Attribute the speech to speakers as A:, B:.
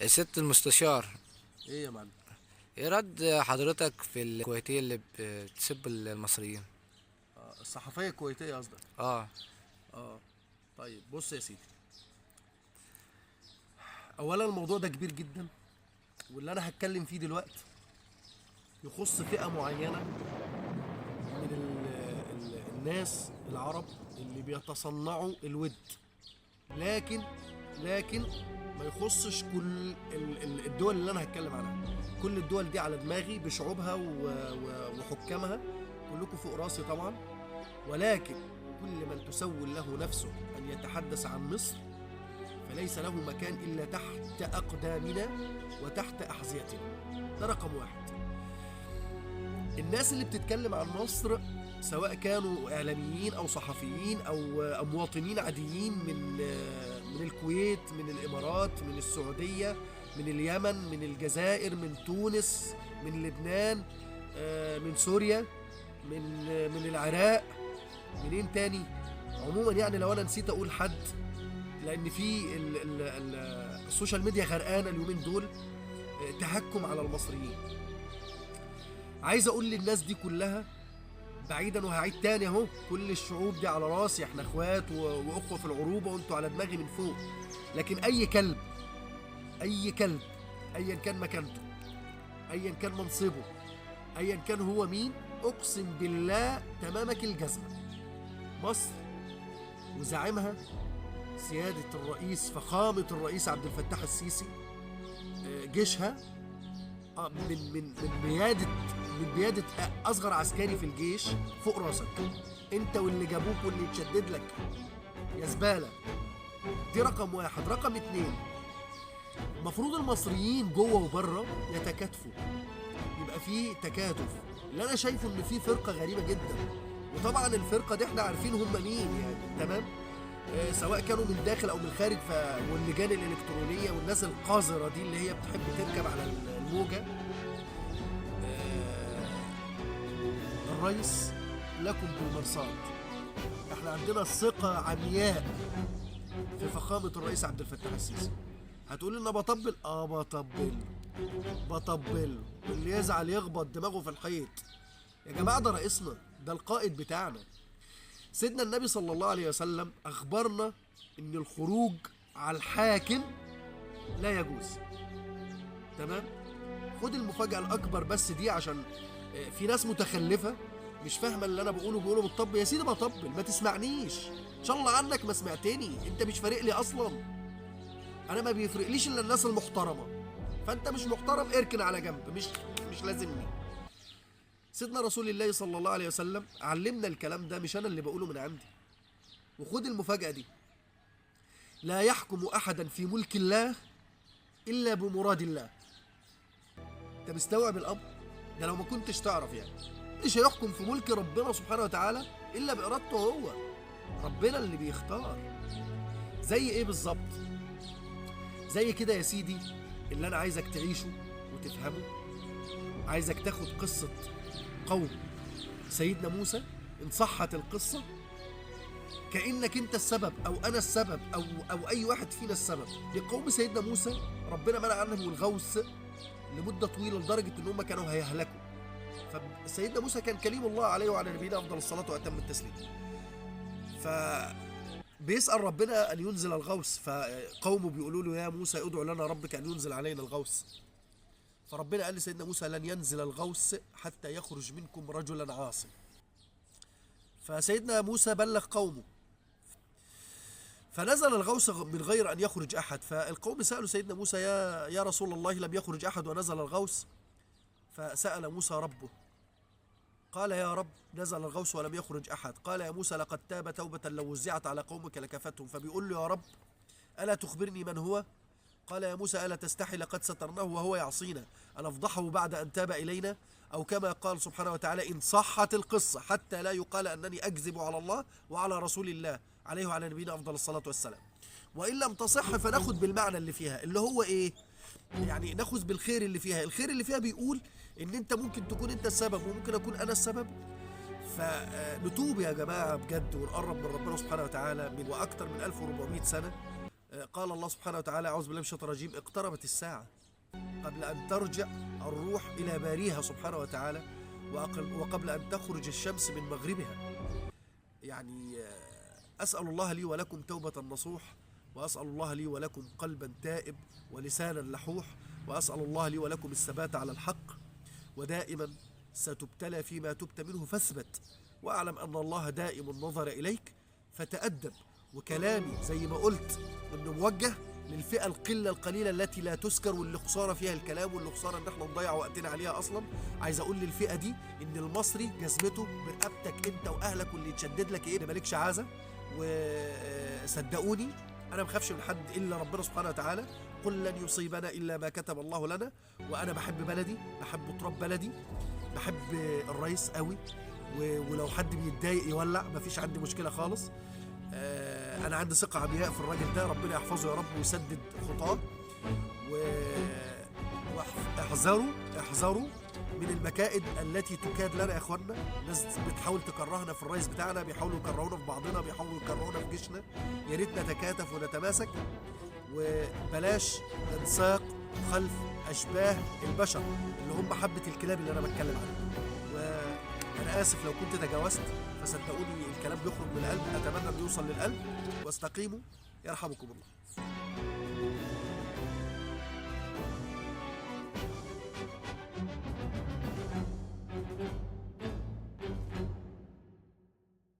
A: الست المستشار،
B: ايه يا معلم؟
A: ايه رد حضرتك في الكويتية اللي بتسب المصريين؟
B: الصحفيه الكويتيه قصدك؟
A: اه.
B: اه. طيب بص يا سيدي، اولا الموضوع ده كبير جدا، واللي انا هتكلم فيه دلوقتي يخص فئه معينه من الناس العرب اللي بيتصنعوا الود. لكن لكن ما يخصش كل الدول اللي انا هتكلم عنها. كل الدول دي على دماغي بشعوبها وحكامها، كلكم فوق راسي طبعا. ولكن كل من تسول له نفسه ان يتحدث عن مصر فليس له مكان الا تحت اقدامنا وتحت احذيتنا. ده رقم واحد. الناس اللي بتتكلم عن مصر سواء كانوا اعلاميين او صحفيين او مواطنين عاديين من الكويت، من الامارات، من السعوديه، من اليمن، من الجزائر، من تونس، من لبنان، من سوريا، من العراق، منين تاني. عموما يعني لو انا نسيت اقول حد، لان في السوشيال ميديا غرقانه اليومين دول تهكم على المصريين. عايز اقول للناس دي كلها بعيدا، وهعيد تاني اهو، كل الشعوب دي على راسي، احنا اخوات واخوه في العروبه، وانتوا على دماغي من فوق. لكن اي كلب، اي كلب، ايا كان مكانته، ايا كان منصبه، ايا كان هو مين، اقسم بالله تمامك الجزمه. مصر وزعيمها سياده الرئيس، فخامه الرئيس عبد الفتاح السيسي، جيشها، من بيادة أصغر عسكري في الجيش فوق راسك، أنت واللي جابوك واللي يتشدد لك يا زبالة. دي رقم واحد. رقم اتنين، المفروض المصريين جوه وبره يتكاتفوا، يبقى في تكاتف. اللي أنا شايفه إن في فرقة غريبة جدا، وطبعا الفرقة دي احنا عارفين هم مين يعني، تمام؟ سواء كانوا من داخل أو من خارج، واللجان الإلكترونية والناس القذرة دي اللي هي بتحب تركب على الموجة. الرئيس لكم بالمرصاد. احنا عندنا ثقة عمياء في فخامة الرئيس عبد الفتاح السيسي. هتقول لنا بطبل؟ بطبل. اللي يزعل يخبط دماغه في الحيط. يا جماعة ده رئيسنا، ده القائد بتاعنا. سيدنا النبي صلى الله عليه وسلم أخبرنا إن الخروج على الحاكم لا يجوز. تمام؟ خد المفاجأة الأكبر بس دي، عشان في ناس متخلفة مش فاهمة اللي أنا بقوله بتطبل. يا سيدي بطبل، ما تسمعنيش إن شاء الله عنك ما سمعتني، أنت مش فارق لي أصلا. أنا ما بيفرقليش إلا الناس المحترمة، فأنت مش محترم اركن على جنب، مش لازمني. سيدنا رسول الله صلى الله عليه وسلم علمنا الكلام ده، مش أنا اللي بقوله من عندي. وخد المفاجأة دي، لا يحكم أحدا في ملك الله إلا بمراد الله. أنت مستوعب الأمر؟ ده لو ما كنتش تعرف يعني، مش هيحكم في ملك ربنا سبحانه وتعالى إلا بإرادته هو. ربنا اللي بيختار. زي إيه بالظبط؟ زي كده يا سيدي اللي أنا عايزك تعيشه وتفهمه. عايزك تاخد قصة قوم سيدنا موسى، إن صحت القصة، كأنك أنت السبب أو أنا السبب أو أي واحد فينا السبب. لقوم سيدنا موسى ربنا منع عنهم الغوث لمدة طويلة لدرجة إن هم كانوا هيهلكوا. فسيدنا موسى كان كليم الله عليه وعلى نبينا أفضل الصلاة وأتم التسليم. فبيسأل ربنا أن ينزل الغوث، فقومه بيقولوا له يا موسى ادعو لنا ربك أن ينزل علينا الغوث. فربنا قال لسيدنا موسى لن ينزل الغوث حتى يخرج منكم رجلا عاصم. فسيدنا موسى بلغ قومه، فنزل الغوث من غير أن يخرج أحد. فالقوم سألوا سيدنا موسى يا رسول الله لم يخرج أحد ونزل الغوث؟ فسأل موسى ربه، قال يا رب نزل الغوث ولم يخرج أحد. قال يا موسى لقد تاب توبة لو وزعت على قومك لكفتهم. فبيقول له يا رب ألا تخبرني من هو؟ قال يا موسى ألا تستحي لقد سترناه وهو يعصينا، أنفضحه بعد أن تاب إلينا؟ أو كما قال سبحانه وتعالى إن صحت القصة، حتى لا يقال أنني أكذب على الله وعلى رسول الله عليه وعلى نبينا أفضل الصلاة والسلام. وإن لم تصح فناخذ بالمعنى اللي فيها، اللي هو إيه؟ يعني ناخذ بالخير اللي فيها. الخير اللي فيها بيقول إن أنت ممكن تكون أنت السبب وممكن أكون أنا السبب. فنتوب يا جماعة بجد ونقرب من ربنا سبحانه وتعالى. من وأكثر من 1400 سنة قال الله سبحانه وتعالى: أعوذ بالله من الشيطان الرجيم: اقتربت الساعة، قبل أن ترجع الروح إلى باريها سبحانه وتعالى، وقبل أن تخرج الشمس من مغربها. يعني أسأل الله لي ولكم توبة نصوح، وأسأل الله لي ولكم قلبا تائب ولسانا لحوح، وأسأل الله لي ولكم الثبات على الحق، ودائما ستبتلى فيما تبت منه فاثبت، واعلم أن الله دائم النظر إليك فتأدب. وكلامي زي ما قلت إنه موجه للفئة القليلة التي لا تذكر، واللي خسارة فيها الكلام، واللي خسارة إن احنا نضيع وقتنا عليها أصلا. عايز أقول للفئة دي إن المصري جزمته برقبتك أنت وأهلك، واللي يتشدد لك إيه مالكش عازة. وصدقوني أنا مخافش من حد إلا ربنا سبحانه وتعالى. قل لن يصيبنا إلا ما كتب الله لنا. وأنا بحب بلدي، بحب تراب بلدي، بحب الرئيس قوي، ولو حد بيتضايق يولع، مفيش عندي مشكلة خالص. أنا عندي ثقة عمياء في الراجل ده، ربنا يحفظه يا رب ويسدد خطاه. احذروا من المكائد التي تكاد لنا يا اخوانا. ناس بتحاول تكرهنا في الرئيس بتاعنا، بيحاولوا يكرهونا في بعضنا، بيحاولوا يكرهونا في جيشنا. يا ريت نتكاتف ونتماسك، وبلاش ننساق خلف اشباه البشر اللي هم حبة الكلاب اللي انا بتكلم عنها. وانا اسف لو كنت تجاوزت، فصدقوني الكلام بيخرج من القلب، اتمنى انه يوصل للقلب. واستقيموا يرحمكم الله.